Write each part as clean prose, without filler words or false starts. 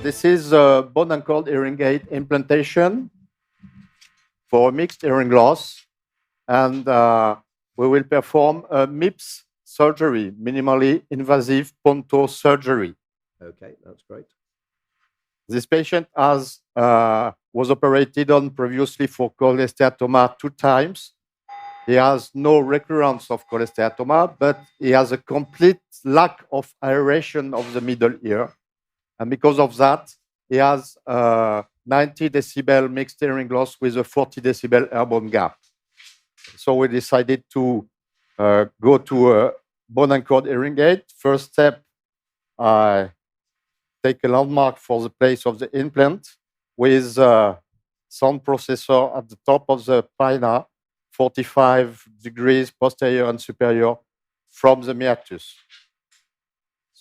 This is a bone and cord hearing aid implantation for mixed hearing loss. And we will perform a MIPS surgery, minimally invasive PONTO surgery. Okay, that's great. This patient was operated on previously for cholesteatoma 2 times. He has no recurrence of cholesteatoma, but he has a complete lack of aeration of the middle ear. And because of that, he has 90 decibel mixed hearing loss with a 40 decibel airborne gap. So we decided to go to a bone and cord hearing aid. First step, I take a landmark for the place of the implant with a sound processor at the top of the pinna, 45 degrees posterior and superior from the meatus.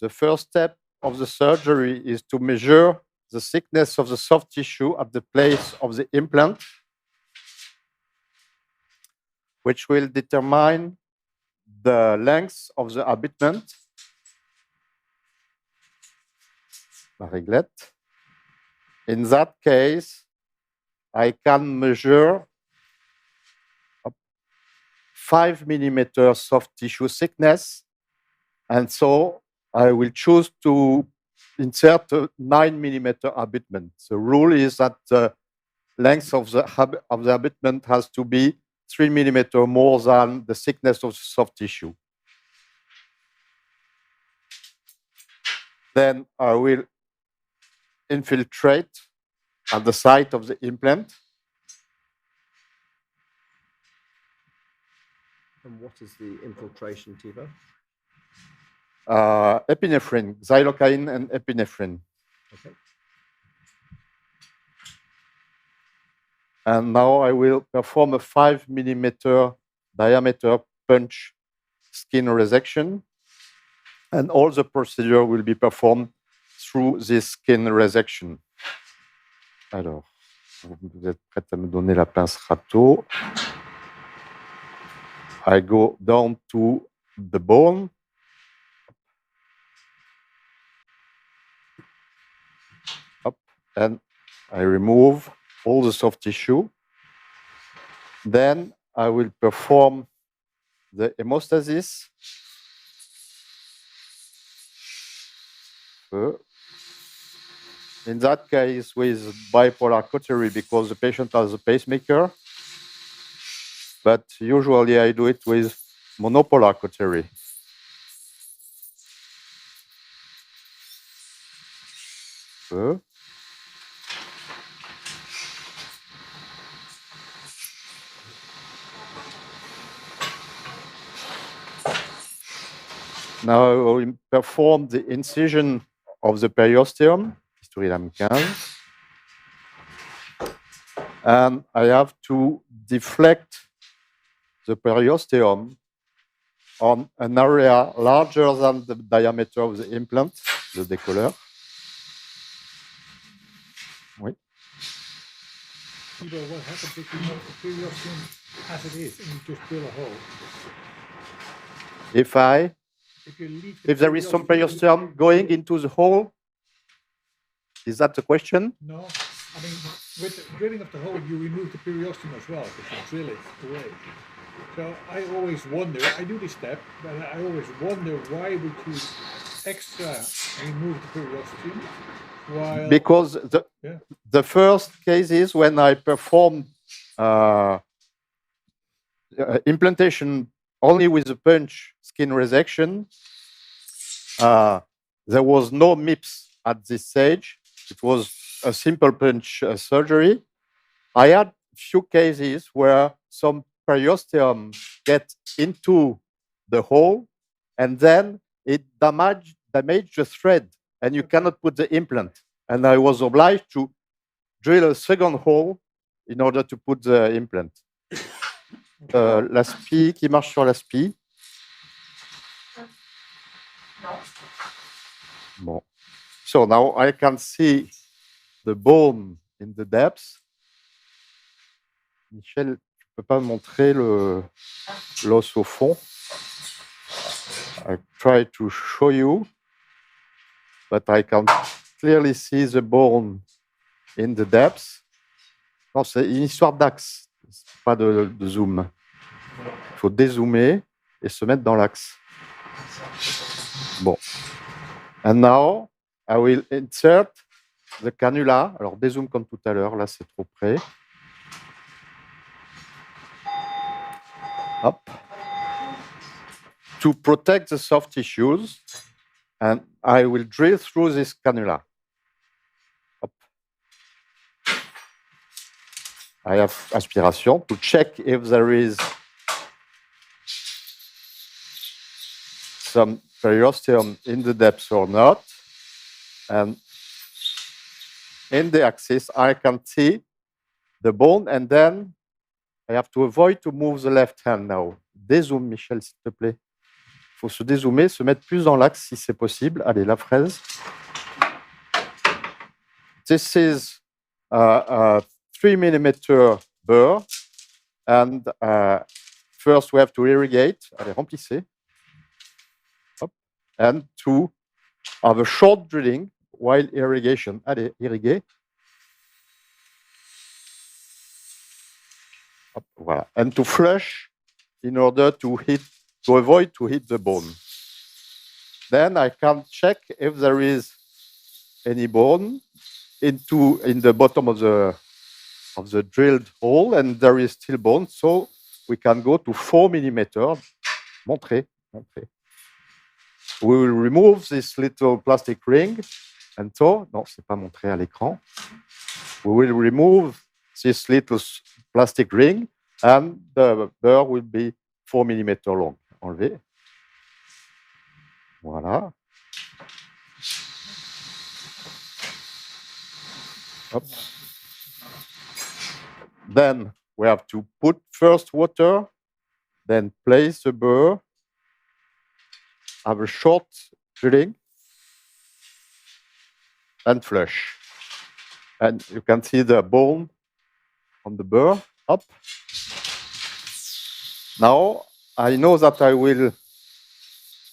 The first step of the surgery is to measure the thickness of the soft tissue at the place of the implant, which will determine the length of the abutment. La réglette. In that case, I can measure 5 millimeter soft tissue thickness, and so I will choose to insert a 9 millimeter abutment. The rule is that the length of the abutment has to be 3 millimeter more than the thickness of the soft tissue. Then I will infiltrate at the site of the implant. And what is the infiltration, Thibaud? Epinephrine, xylocaine and epinephrine. Okay. And now I will perform a 5 millimeter diameter punch skin resection. And all the procedure will be performed through this skin resection. Alors, vous êtes prête à me donner la pince râteau. I go down to the bone. Up, and I remove all the soft tissue. Then I will perform the hemostasis. In that case, with bipolar cautery, because the patient has a pacemaker. But usually I do it with monopolar cautery. Now I will perform the incision of the periosteum, historyline 15. And I have to deflect the periosteum on an area larger than the diameter of the implant, the décolleur. Oui. Thibaud, what happens if you know the periosteum as it is and you just drill a hole? If there is some periosteum going into the hole, is that the question? No, I mean, with the drilling of the hole, you remove the periosteum as well, because you drill it away. So I always wonder, I do this step, but I always wonder why would you extra remove the periosteum? While, because the first case is when I perform implantation only with a punch skin resection. There was no MIPS at this stage. It was a simple punch surgery. I had few cases where some periosteum get into the hole, and then it damaged the thread, and you cannot put the implant. And I was obliged to drill a second hole in order to put the implant. La spie, qui marche sur la spie? Bon. So now I can see the bone in the depths. Michel, tu peux pas montrer l'os au fond? I try to show you, but I can clearly see the bone in the depths. Non, c'est une histoire d'axe, pas de zoom. Il faut dézoomer et se mettre dans l'axe. Bon. And now, I will insert the cannula. Alors, dézoom comme tout à l'heure. Là, c'est trop près. Hop. To protect the soft tissues, and I will drill through this cannula. Hop. I have aspiration to check if there is some periosteum in the depth or not. And in the axis, I can see the bone, and then I have to avoid to move the left hand now. Dézoom, Michel, s'il te plaît. Il faut se dézoomer, se mettre plus dans l'axe si c'est possible. Allez, la fraise. This is a 3 mm burr. And first we have to irrigate. Allez, remplissez. Hop. And to have a short drilling while irrigation. Allez, irriguez. Hop, voilà. And to flush in order to avoid to hit the bone. Then I can check if there is any bone in the bottom of the drilled hole, and there is still bone, so we can go to 4 mm. Montrez. We will remove this little plastic ring, and so, non, c'est pas montré à l'écran. We will remove this little plastic ring, and the burr will be 4 mm long. Enlever. Voilà. Hop. Then we have to put first water, then place the burr, have a short drilling, and flush. And you can see the bone on the burr. Up. Now I know that I will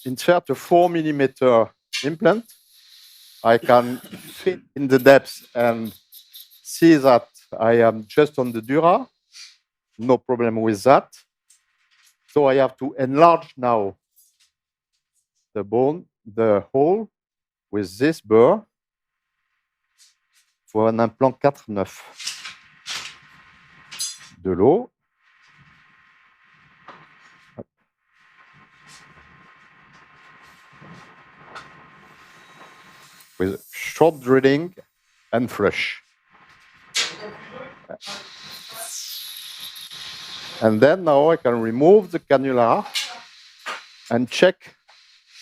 insert a 4 mm implant. I can fit in the depth and see that I am just on the dura. No problem with that. So I have to enlarge now the bone, the hole, with this burr. Il faut un implant 4-9. De l'eau. With short drilling and flush. And then now I can remove the cannula and check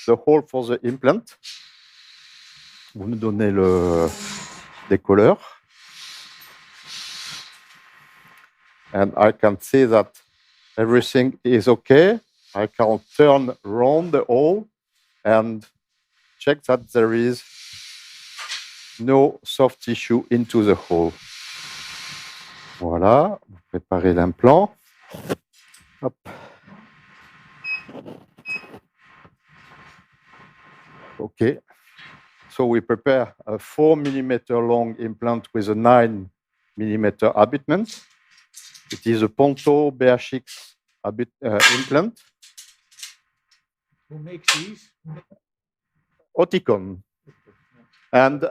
the hole for the implant. Vous me donnez le décolleur. And I can see that everything is okay. I can turn around the hole and check that there is no soft tissue into the hole. Voilà, vous préparez l'implant. Hop. Okay. So we prepare a 4 mm long implant with a 9 mm abutment. It is a PONTO BHX implant. Who makes these? Oticon. And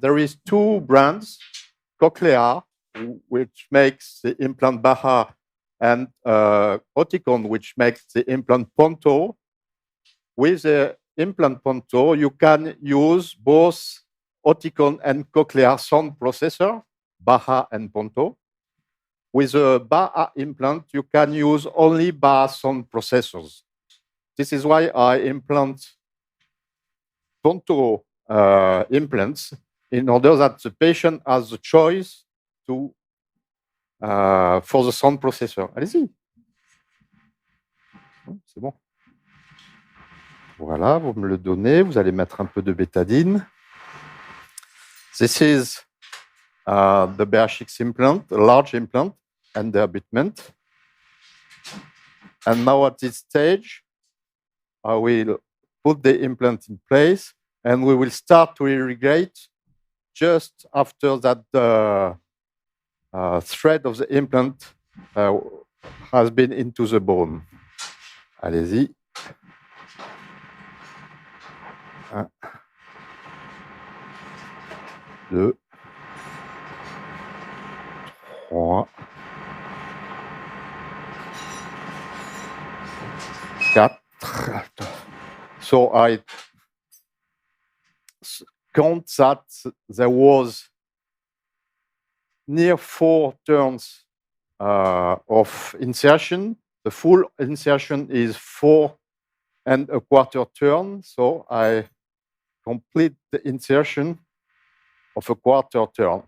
there is 2 brands, Cochlea, which makes the implant Baha, and Oticon, which makes the implant PONTO. With the implant PONTO, you can use both Oticon and Cochlea sound processor, Baha and PONTO. With a Baha implant, you can use only Baha sound processors. This is why I implant PONTO implants, in order that the patient has the choice to for the sound processor. Allez-y. C'est bon. Voilà, vous me le donnez. Vous allez mettre un peu de bétadine. This is the BHX implant, a large implant, and the abutment. And now at this stage, I will put the implant in place, and we will start to irrigate just after that the thread of the implant has been into the bone. Allez-y. 1, 2, 3, 4. So I count that there was near 4 turns of insertion. The full insertion is 4¼ turn. So I complete the insertion of a quarter turn.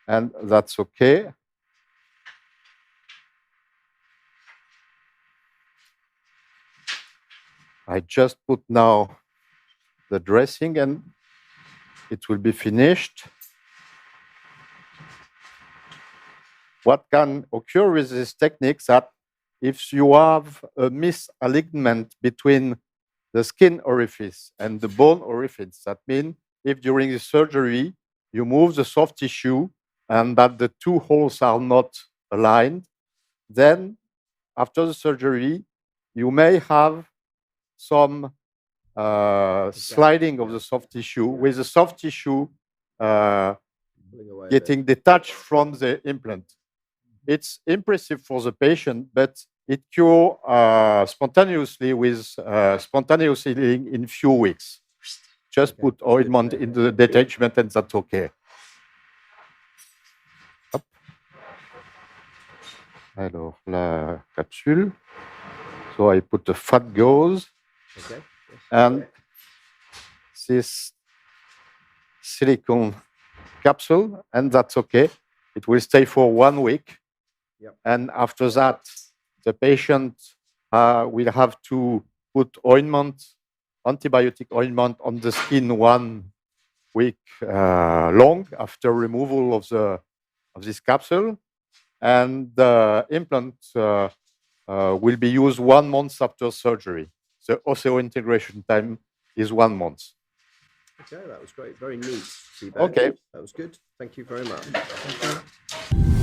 And that's okay. I just put now the dressing and it will be finished. What can occur with this technique that if you have a misalignment between the skin orifice and the bone orifice, that means if during the surgery you move the soft tissue and that the 2 holes are not aligned, then after the surgery you may have some sliding of the soft tissue, with the soft tissue getting detached from the implant. It's impressive for the patient, but it cures spontaneously with spontaneous healing in few weeks. Just put ointment in the detachment and that's okay. Hop. Alors, la capsule. So I put the fat gauze. Okay. And this silicone capsule, and that's okay. It will stay for 1 week. Yep. And after that, the patient will have to put ointment, antibiotic ointment on the skin 1 week long after removal of this capsule. And the implant will be used 1 month after surgery. The osseointegration time is 1 month. Okay, that was great. Very neat, Thibaud. Okay. That was good. Thank you very much. Thank you.